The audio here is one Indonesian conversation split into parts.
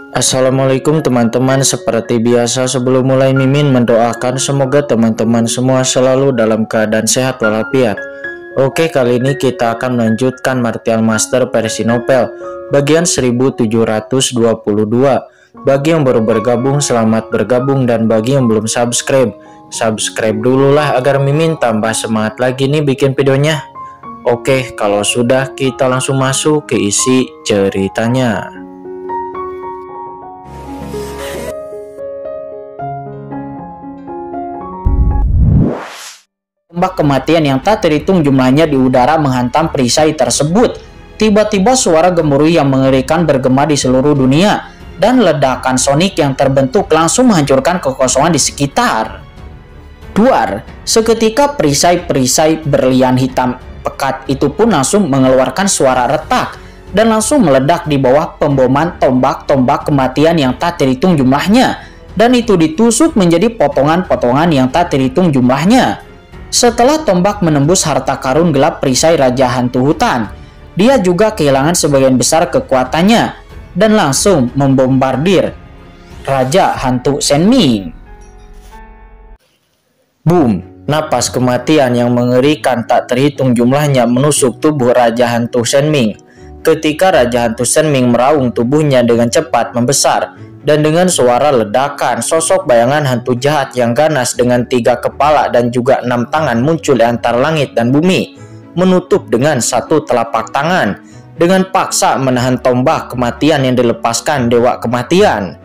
Assalamualaikum teman-teman, seperti biasa sebelum mulai Mimin mendoakan semoga teman-teman semua selalu dalam keadaan sehat walafiat. Oke, kali ini kita akan melanjutkan Martial Master versi novel bagian 1722. Bagi yang baru bergabung, selamat bergabung, dan bagi yang belum subscribe dulu lah agar Mimin tambah semangat lagi nih bikin videonya. Oke, kalau sudah kita langsung masuk ke isi ceritanya. Tombak kematian yang tak terhitung jumlahnya di udara menghantam perisai tersebut. Tiba-tiba suara gemuruh yang mengerikan bergema di seluruh dunia, dan ledakan sonik yang terbentuk langsung menghancurkan kekosongan di sekitar. Duar, seketika perisai-perisai berlian hitam pekat itu pun langsung mengeluarkan suara retak dan langsung meledak di bawah pemboman tombak-tombak kematian yang tak terhitung jumlahnya, dan itu ditusuk menjadi potongan-potongan yang tak terhitung jumlahnya. Setelah tombak menembus harta karun gelap perisai Raja Hantu Hutan, dia juga kehilangan sebagian besar kekuatannya dan langsung membombardir Raja Hantu Senming. Boom! Napas kematian yang mengerikan tak terhitung jumlahnya menusuk tubuh Raja Hantu Senming. Ketika Raja Hantu Senming meraung, tubuhnya dengan cepat membesar, dan dengan suara ledakan, sosok bayangan hantu jahat yang ganas dengan 3 kepala dan juga 6 tangan muncul di antara langit dan bumi, menutup dengan 1 telapak tangan, dengan paksa menahan tombak kematian yang dilepaskan Dewa Kematian.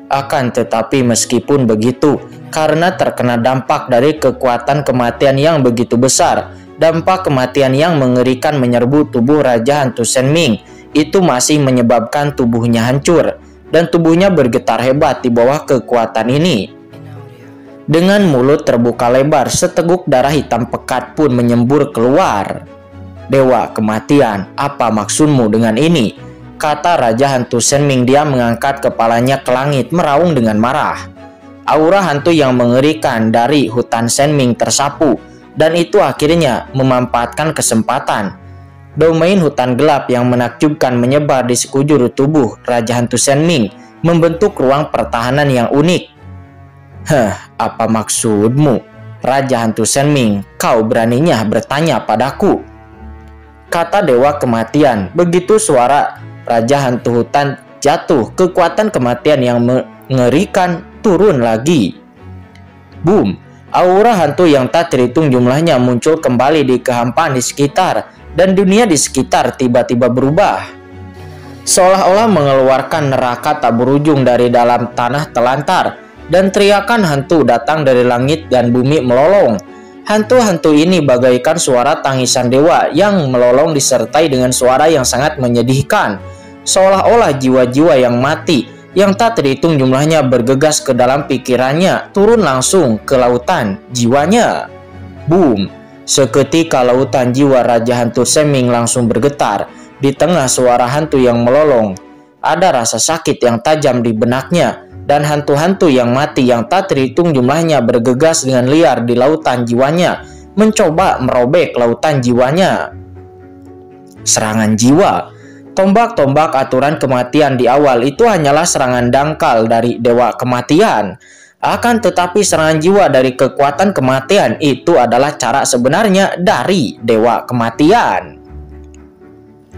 Akan tetapi meskipun begitu, karena terkena dampak dari kekuatan kematian yang begitu besar, dampak kematian yang mengerikan menyerbu tubuh Raja Hantu Senming itu masih menyebabkan tubuhnya hancur, dan tubuhnya bergetar hebat di bawah kekuatan ini. Dengan mulut terbuka lebar, seteguk darah hitam pekat pun menyembur keluar. "Dewa Kematian, apa maksudmu dengan ini?" kata Raja Hantu Senming. Dia mengangkat kepalanya ke langit meraung dengan marah. Aura hantu yang mengerikan dari hutan Senming tersapu, dan itu akhirnya memanfaatkan kesempatan. Domain hutan gelap yang menakjubkan menyebar di sekujur tubuh Raja Hantu Senming, membentuk ruang pertahanan yang unik. Apa maksudmu, Raja Hantu Senming? Kau beraninya bertanya padaku?" kata Dewa Kematian. Begitu suara Raja Hantu Hutan jatuh, kekuatan kematian yang mengerikan turun lagi. Boom! Aura hantu yang tak terhitung jumlahnya muncul kembali di kehampaan di sekitar, dan dunia di sekitar tiba-tiba berubah. Seolah-olah mengeluarkan neraka tak berujung dari dalam tanah telantar, dan teriakan hantu datang dari langit dan bumi melolong. Hantu-hantu ini bagaikan suara tangisan dewa yang melolong disertai dengan suara yang sangat menyedihkan. Seolah-olah jiwa-jiwa yang mati yang tak terhitung jumlahnya bergegas ke dalam pikirannya, turun langsung ke lautan jiwanya. Boom! Seketika lautan jiwa Raja Hantu Senming langsung bergetar. Di tengah suara hantu yang melolong, ada rasa sakit yang tajam di benaknya, dan hantu-hantu yang mati yang tak terhitung jumlahnya bergegas dengan liar di lautan jiwanya, mencoba merobek lautan jiwanya. Serangan jiwa. Tombak-tombak aturan kematian di awal itu hanyalah serangan dangkal dari Dewa Kematian. Akan tetapi serangan jiwa dari kekuatan kematian itu adalah cara sebenarnya dari Dewa Kematian.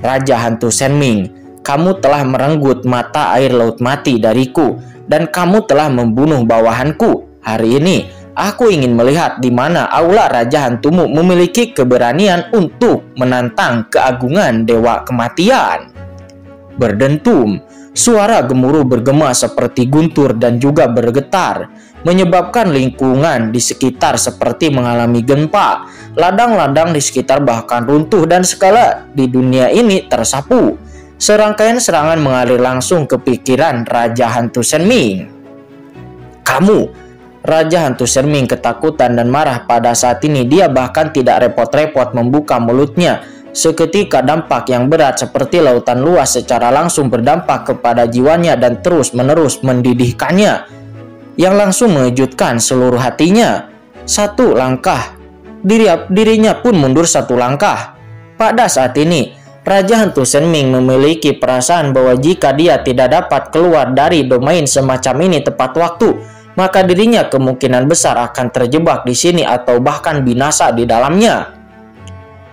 Raja Hantu Senming, kamu telah merenggut mata air laut mati dariku, dan kamu telah membunuh bawahanku. Hari ini aku ingin melihat di mana aula Raja Hantumu memiliki keberanian untuk menantang keagungan Dewa Kematian. Berdentum, suara gemuruh bergema seperti guntur dan juga bergetar, menyebabkan lingkungan di sekitar seperti mengalami gempa. Ladang-ladang di sekitar bahkan runtuh, dan segala di dunia ini tersapu. Serangkaian serangan mengalir langsung ke pikiran Raja Hantu Senming. "Kamu!" Raja Hantu Senming ketakutan dan marah pada saat ini. Dia bahkan tidak repot-repot membuka mulutnya. Seketika dampak yang berat seperti lautan luas secara langsung berdampak kepada jiwanya dan terus-menerus mendidihkannya, yang langsung mengejutkan seluruh hatinya. 1 langkah, dirinya pun mundur 1 langkah. Pada saat ini, Raja Hantu Shenming memiliki perasaan bahwa jika dia tidak dapat keluar dari domain semacam ini tepat waktu, maka dirinya kemungkinan besar akan terjebak di sini atau bahkan binasa di dalamnya.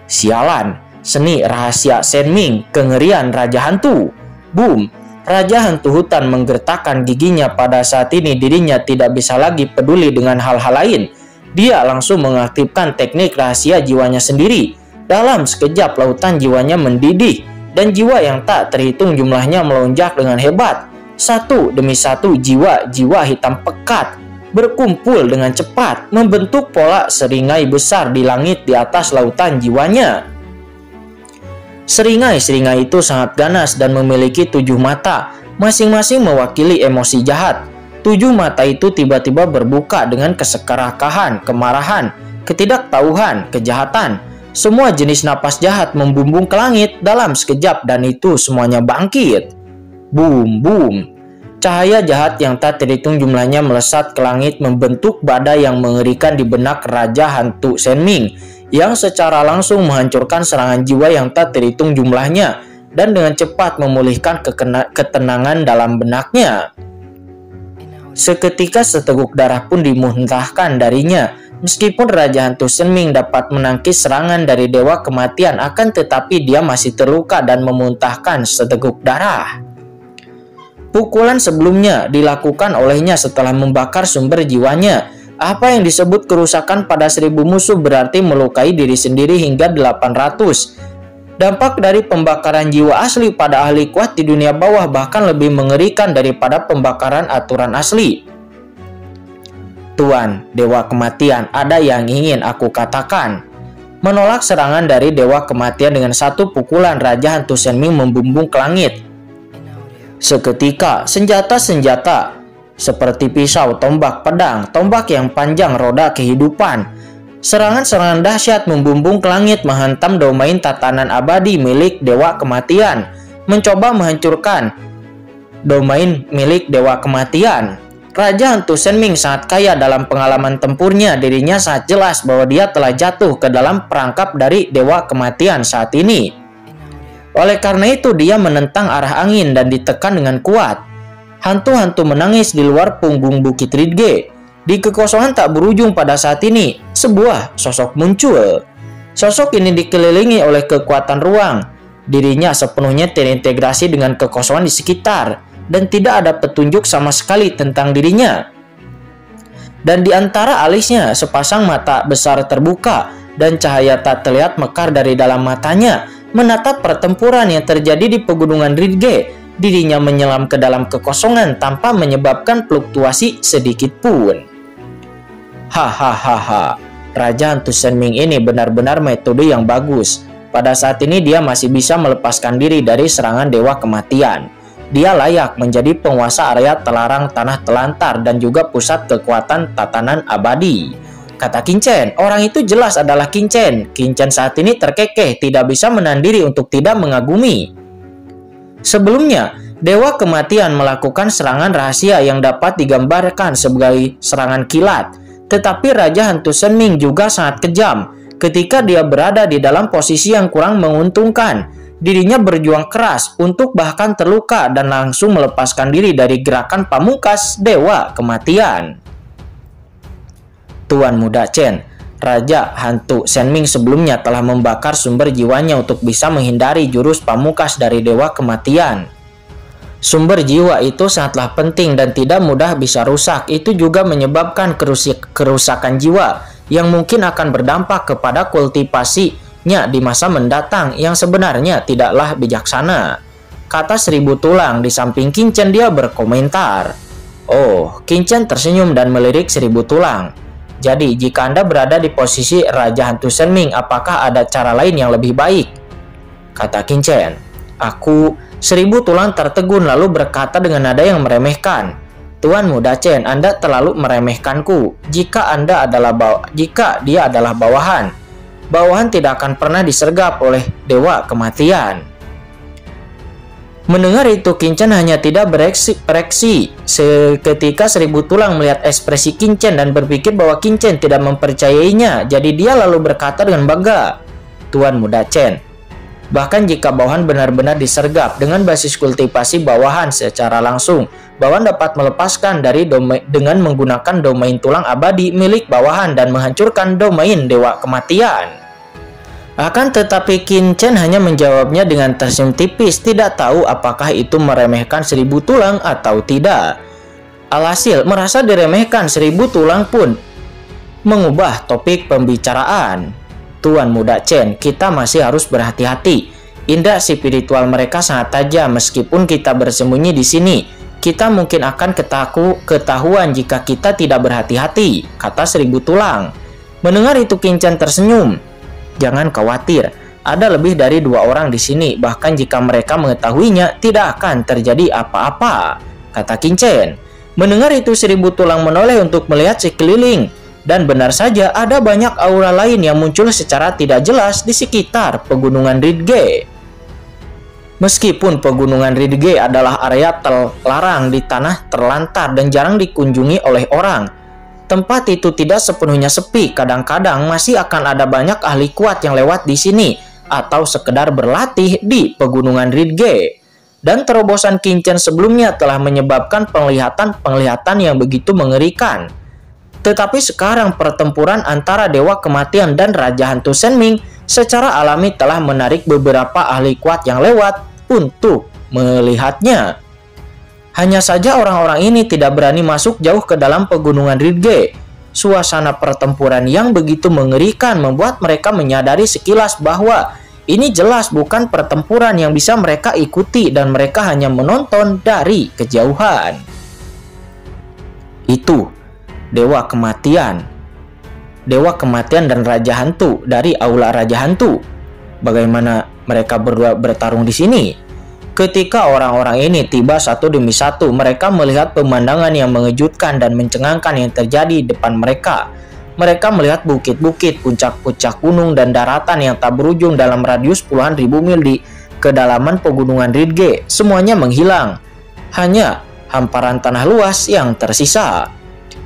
Sialan, seni rahasia Shenming, kengerian Raja Hantu. Boom! Raja Hantu Hutan menggertakkan giginya. Pada saat ini dirinya tidak bisa lagi peduli dengan hal-hal lain. Dia langsung mengaktifkan teknik rahasia jiwanya sendiri. Dalam sekejap lautan jiwanya mendidih dan jiwa yang tak terhitung jumlahnya melonjak dengan hebat. Satu demi satu jiwa-jiwa hitam pekat berkumpul dengan cepat membentuk pola seringai besar di langit di atas lautan jiwanya. Seringai-seringai itu sangat ganas dan memiliki 7 mata, masing-masing mewakili emosi jahat. 7 mata itu tiba-tiba berbuka dengan kesekerakahan, kemarahan, ketidaktahuan, kejahatan. Semua jenis napas jahat membumbung ke langit dalam sekejap dan itu semuanya bangkit. Boom, boom. Cahaya jahat yang tak terhitung jumlahnya melesat ke langit membentuk badai yang mengerikan di benak Raja Hantu Shenming yang secara langsung menghancurkan serangan jiwa yang tak terhitung jumlahnya dan dengan cepat memulihkan ketenangan dalam benaknya. Seketika seteguk darah pun dimuntahkan darinya. Meskipun Raja Hantu Shenming dapat menangkis serangan dari Dewa Kematian, akan tetapi dia masih terluka dan memuntahkan seteguk darah. Pukulan sebelumnya dilakukan olehnya setelah membakar sumber jiwanya. Apa yang disebut kerusakan pada 1000 musuh berarti melukai diri sendiri hingga 800. Dampak dari pembakaran jiwa asli pada ahli kuat di dunia bawah bahkan lebih mengerikan daripada pembakaran aturan asli. Tuan, Dewa Kematian, ada yang ingin aku katakan. Menolak serangan dari Dewa Kematian dengan satu pukulan, Raja Hantu Shenming membumbung ke langit. Seketika, senjata-senjata seperti pisau, tombak, pedang, tombak yang panjang, roda kehidupan. Serangan-serangan dahsyat membumbung ke langit menghantam domain tatanan abadi milik Dewa Kematian, mencoba menghancurkan domain milik Dewa Kematian. Raja Hantu Shenming sangat kaya dalam pengalaman tempurnya. Dirinya sangat jelas bahwa dia telah jatuh ke dalam perangkap dari Dewa Kematian saat ini. Oleh karena itu dia menentang arah angin dan ditekan dengan kuat. Hantu-hantu menangis di luar punggung Bukit Ridge. Di kekosongan tak berujung pada saat ini, sebuah sosok muncul. Sosok ini dikelilingi oleh kekuatan ruang. Dirinya sepenuhnya terintegrasi dengan kekosongan di sekitar. Dan tidak ada petunjuk sama sekali tentang dirinya. Dan di antara alisnya sepasang mata besar terbuka dan cahaya tak terlihat mekar dari dalam matanya menatap pertempuran yang terjadi di pegunungan Ridge. Dirinya menyelam ke dalam kekosongan tanpa menyebabkan fluktuasi sedikit pun. Hahaha, Raja Hantu Shenming ini benar-benar metode yang bagus. Pada saat ini dia masih bisa melepaskan diri dari serangan Dewa Kematian. Dia layak menjadi penguasa area terlarang tanah telantar dan juga pusat kekuatan tatanan abadi. Kata Qin-Chen, orang itu jelas adalah Qin-Chen. Qin-Chen saat ini terkekeh, tidak bisa menahan diri untuk tidak mengagumi. Sebelumnya, Dewa Kematian melakukan serangan rahasia yang dapat digambarkan sebagai serangan kilat. Tetapi Raja Hantu Shenming juga sangat kejam. Ketika dia berada di dalam posisi yang kurang menguntungkan, dirinya berjuang keras untuk bahkan terluka dan langsung melepaskan diri dari gerakan pamungkas Dewa Kematian. Tuan Muda Chen, Raja Hantu Shenming sebelumnya telah membakar sumber jiwanya untuk bisa menghindari jurus pamungkas dari Dewa Kematian. Sumber jiwa itu sangatlah penting dan tidak mudah bisa rusak. Itu juga menyebabkan kerusakan jiwa yang mungkin akan berdampak kepada kultivasinya di masa mendatang yang sebenarnya tidaklah bijaksana. Kata 1000 tulang. Di samping Qin-Chen dia berkomentar. Oh, Qin-Chen tersenyum dan melirik 1000 tulang. Jadi jika Anda berada di posisi Raja Hantu Shenming, apakah ada cara lain yang lebih baik? Kata Qin-Chen. Aku 1000 tulang tertegun lalu berkata dengan nada yang meremehkan. Tuan Muda Chen, Anda terlalu meremehkanku. Jika dia adalah bawahan, bawahan tidak akan pernah disergap oleh Dewa Kematian. Mendengar itu, Qin-Chen hanya tidak bereaksi. Seketika 1000 tulang melihat ekspresi Qin-Chen dan berpikir bahwa Qin-Chen tidak mempercayainya. Jadi dia lalu berkata dengan bangga, Tuan Muda Chen, Bahkan jika bawahan benar-benar disergap dengan basis kultivasi bawahan secara langsung, bawahan dapat melepaskan dari dengan menggunakan domain tulang abadi milik bawahan dan menghancurkan domain dewa kematian. Akan tetapi Qin Chen hanya menjawabnya dengan tersenyum tipis, tidak tahu apakah itu meremehkan 1000 tulang atau tidak. Alhasil, merasa diremehkan 1000 tulang pun mengubah topik pembicaraan. Tuan Muda Chen, kita masih harus berhati-hati. Indera spiritual mereka sangat tajam. Meskipun kita bersembunyi di sini, kita mungkin akan ketahuan jika kita tidak berhati-hati, kata 1000 tulang. Mendengar itu Qin Chen tersenyum. Jangan khawatir, ada lebih dari 2 orang di sini. Bahkan jika mereka mengetahuinya, tidak akan terjadi apa-apa, kata Qin Chen. Mendengar itu 1000 tulang menoleh untuk melihat sekeliling. Dan benar saja ada banyak aura lain yang muncul secara tidak jelas di sekitar pegunungan Ridge. Meskipun pegunungan Ridge adalah area terlarang di tanah terlantar dan jarang dikunjungi oleh orang, tempat itu tidak sepenuhnya sepi. Kadang-kadang masih akan ada banyak ahli kuat yang lewat di sini atau sekedar berlatih di pegunungan Ridge. Dan terobosan Qin Chen sebelumnya telah menyebabkan penglihatan yang begitu mengerikan. Tetapi sekarang pertempuran antara Dewa Kematian dan Raja Hantu Shen Ming secara alami telah menarik beberapa ahli kuat yang lewat untuk melihatnya. Hanya saja orang-orang ini tidak berani masuk jauh ke dalam pegunungan Ridge. Suasana pertempuran yang begitu mengerikan membuat mereka menyadari sekilas bahwa ini jelas bukan pertempuran yang bisa mereka ikuti dan mereka hanya menonton dari kejauhan. Itu Dewa Kematian dan Raja Hantu dari Aula Raja Hantu. Bagaimana mereka berdua bertarung di sini? Ketika orang-orang ini tiba satu demi satu, mereka melihat pemandangan yang mengejutkan dan mencengangkan yang terjadi di depan mereka. Mereka melihat bukit-bukit, puncak-puncak gunung, dan daratan yang tak berujung dalam radius puluhan ribu mil di kedalaman pegunungan Ridge. Semuanya menghilang. Hanya hamparan tanah luas yang tersisa.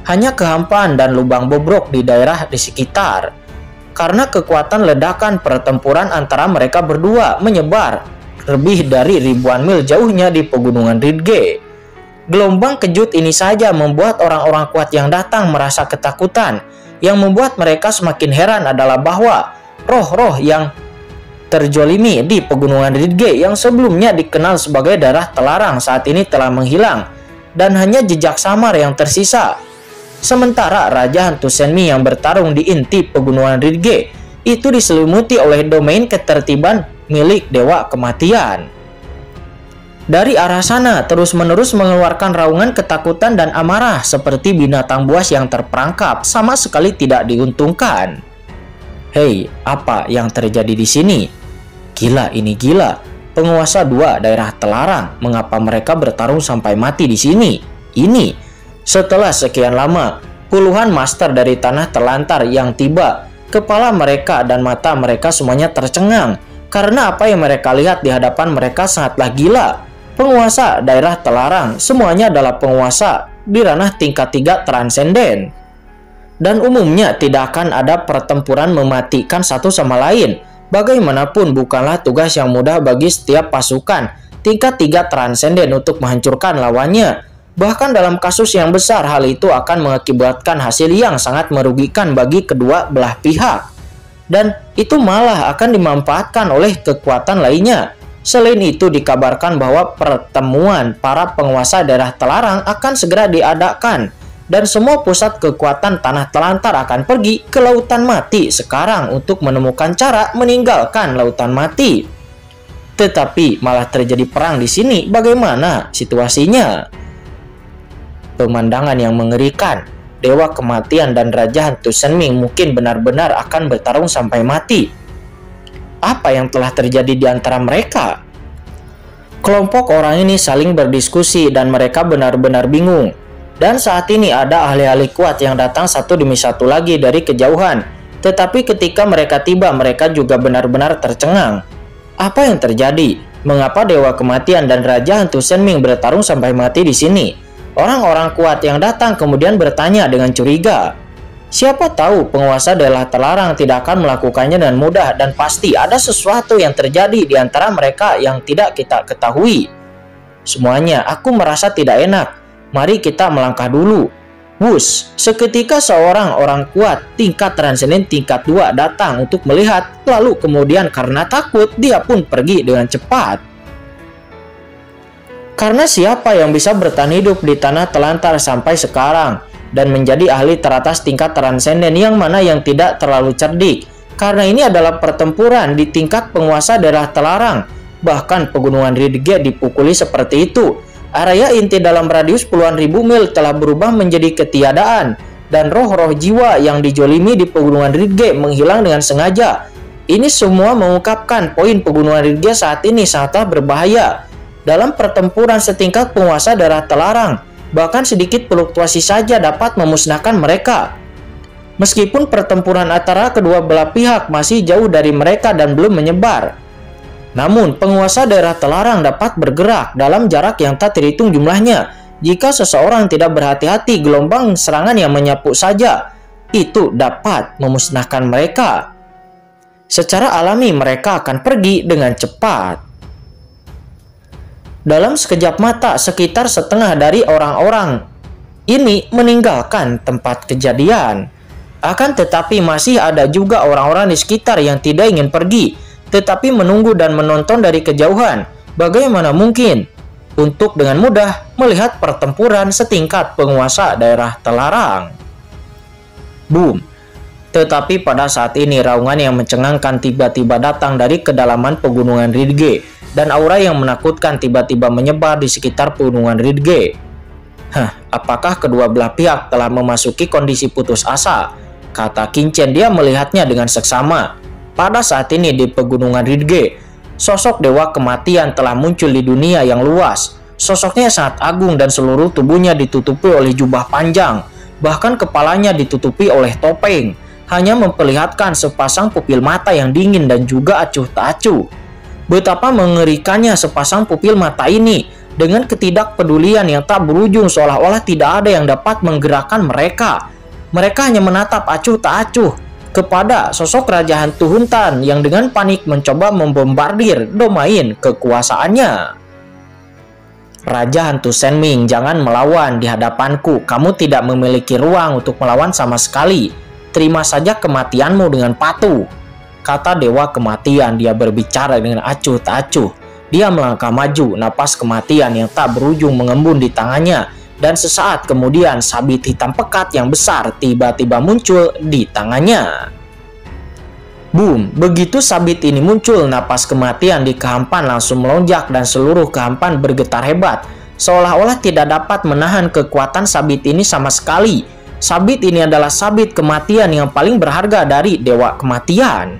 Hanya kehampaan dan lubang bobrok di daerah di sekitar. Karena kekuatan ledakan pertempuran antara mereka berdua menyebar lebih dari ribuan mil jauhnya di pegunungan Ridge. Gelombang kejut ini saja membuat orang-orang kuat yang datang merasa ketakutan. Yang membuat mereka semakin heran adalah bahwa roh-roh yang terjolimi di pegunungan Ridge yang sebelumnya dikenal sebagai daerah terlarang saat ini telah menghilang dan hanya jejak samar yang tersisa. Sementara Raja Hantu Shen Ming yang bertarung di inti pegunungan Ridge itu diselimuti oleh domain ketertiban milik Dewa Kematian. Dari arah sana terus-menerus mengeluarkan raungan ketakutan dan amarah seperti binatang buas yang terperangkap, sama sekali tidak diuntungkan. Hei, apa yang terjadi di sini? Gila, ini gila. Penguasa 2 daerah terlarang, mengapa mereka bertarung sampai mati di sini? Setelah sekian lama, puluhan master dari tanah terlantar yang tiba, kepala mereka dan mata mereka semuanya tercengang karena apa yang mereka lihat di hadapan mereka sangatlah gila. Penguasa daerah terlarang semuanya adalah penguasa di ranah tingkat 3 transenden. Dan umumnya tidak akan ada pertempuran mematikan satu sama lain. Bagaimanapun bukanlah tugas yang mudah bagi setiap pasukan tingkat 3 transenden untuk menghancurkan lawannya. Bahkan dalam kasus yang besar, hal itu akan mengakibatkan hasil yang sangat merugikan bagi kedua belah pihak. Dan itu malah akan dimanfaatkan oleh kekuatan lainnya. Selain itu, dikabarkan bahwa pertemuan para penguasa daerah terlarang akan segera diadakan. Dan semua pusat kekuatan tanah terlantar akan pergi ke Lautan Mati sekarang untuk menemukan cara meninggalkan Lautan Mati. Tetapi malah terjadi perang di sini. Bagaimana situasinya? Pemandangan yang mengerikan. Dewa Kematian dan Raja Hantu Shen Ming mungkin benar-benar akan bertarung sampai mati. Apa yang telah terjadi di antara mereka? Kelompok orang ini saling berdiskusi dan mereka benar-benar bingung. Dan saat ini ada ahli-ahli kuat yang datang satu demi satu lagi dari kejauhan. Tetapi ketika mereka tiba, mereka juga benar-benar tercengang. Apa yang terjadi? Mengapa Dewa Kematian dan Raja Hantu Shen Ming bertarung sampai mati di sini? Orang-orang kuat yang datang kemudian bertanya dengan curiga. Siapa tahu penguasa daerah terlarang tidak akan melakukannya dengan mudah dan pasti ada sesuatu yang terjadi di antara mereka yang tidak kita ketahui. Semuanya, aku merasa tidak enak. Mari kita melangkah dulu. Wus, seketika seorang orang kuat tingkat transenden tingkat 2 datang untuk melihat, lalu kemudian karena takut dia pun pergi dengan cepat. Karena siapa yang bisa bertahan hidup di tanah telantar sampai sekarang dan menjadi ahli teratas tingkat transenden yang mana yang tidak terlalu cerdik? Karena ini adalah pertempuran di tingkat penguasa daerah terlarang. Bahkan pegunungan Ridge dipukuli seperti itu. Area inti dalam radius puluhan ribu mil telah berubah menjadi ketiadaan, dan roh-roh jiwa yang dijolimi di pegunungan Ridge menghilang dengan sengaja. Ini semua mengungkapkan poin pegunungan Ridge saat ini sangatlah berbahaya. Dalam pertempuran setingkat penguasa daerah terlarang, bahkan sedikit fluktuasi saja dapat memusnahkan mereka. Meskipun pertempuran antara kedua belah pihak masih jauh dari mereka dan belum menyebar, namun penguasa daerah terlarang dapat bergerak dalam jarak yang tak terhitung jumlahnya. Jika seseorang tidak berhati-hati, gelombang serangan yang menyapu saja itu dapat memusnahkan mereka. Secara alami mereka akan pergi dengan cepat. Dalam sekejap mata, sekitar setengah dari orang-orang ini meninggalkan tempat kejadian. Akan tetapi masih ada juga orang-orang di sekitar yang tidak ingin pergi, tetapi menunggu dan menonton dari kejauhan. Bagaimana mungkin untuk dengan mudah melihat pertempuran setingkat penguasa daerah terlarang? Boom! Tetapi pada saat ini raungan yang mencengangkan tiba-tiba datang dari kedalaman pegunungan Ridge, dan aura yang menakutkan tiba-tiba menyebar di sekitar pegunungan Ridge. Apakah kedua belah pihak telah memasuki kondisi putus asa? Kata Kinchen, dia melihatnya dengan seksama. Pada saat ini di pegunungan Ridge, sosok dewa kematian telah muncul di dunia yang luas. Sosoknya sangat agung dan seluruh tubuhnya ditutupi oleh jubah panjang. Bahkan kepalanya ditutupi oleh topeng. Hanya memperlihatkan sepasang pupil mata yang dingin dan juga acuh tak acuh. Betapa mengerikannya sepasang pupil mata ini, dengan ketidakpedulian yang tak berujung, seolah-olah tidak ada yang dapat menggerakkan mereka. Mereka hanya menatap acuh tak acuh kepada sosok Raja Hantu Huntan yang dengan panik mencoba membombardir domain kekuasaannya. Raja Hantu Shenming, jangan melawan di hadapanku. Kamu tidak memiliki ruang untuk melawan sama sekali. Terima saja kematianmu dengan patuh, kata dewa kematian. Dia berbicara dengan acuh tak acuh. Dia melangkah maju, napas kematian yang tak berujung mengembun di tangannya, dan sesaat kemudian sabit hitam pekat yang besar tiba-tiba muncul di tangannya. Boom! Begitu sabit ini muncul, napas kematian di kehampan langsung melonjak dan seluruh kehampan bergetar hebat, seolah-olah tidak dapat menahan kekuatan sabit ini sama sekali. Sabit ini adalah sabit kematian yang paling berharga dari dewa kematian.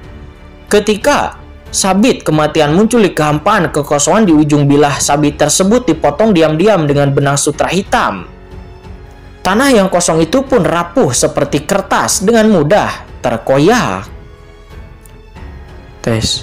Ketika sabit kematian muncul di kehampaan, kekosongan di ujung bilah sabit tersebut dipotong diam-diam dengan benang sutra hitam. Tanah yang kosong itu pun rapuh seperti kertas, dengan mudah terkoyak. Tes.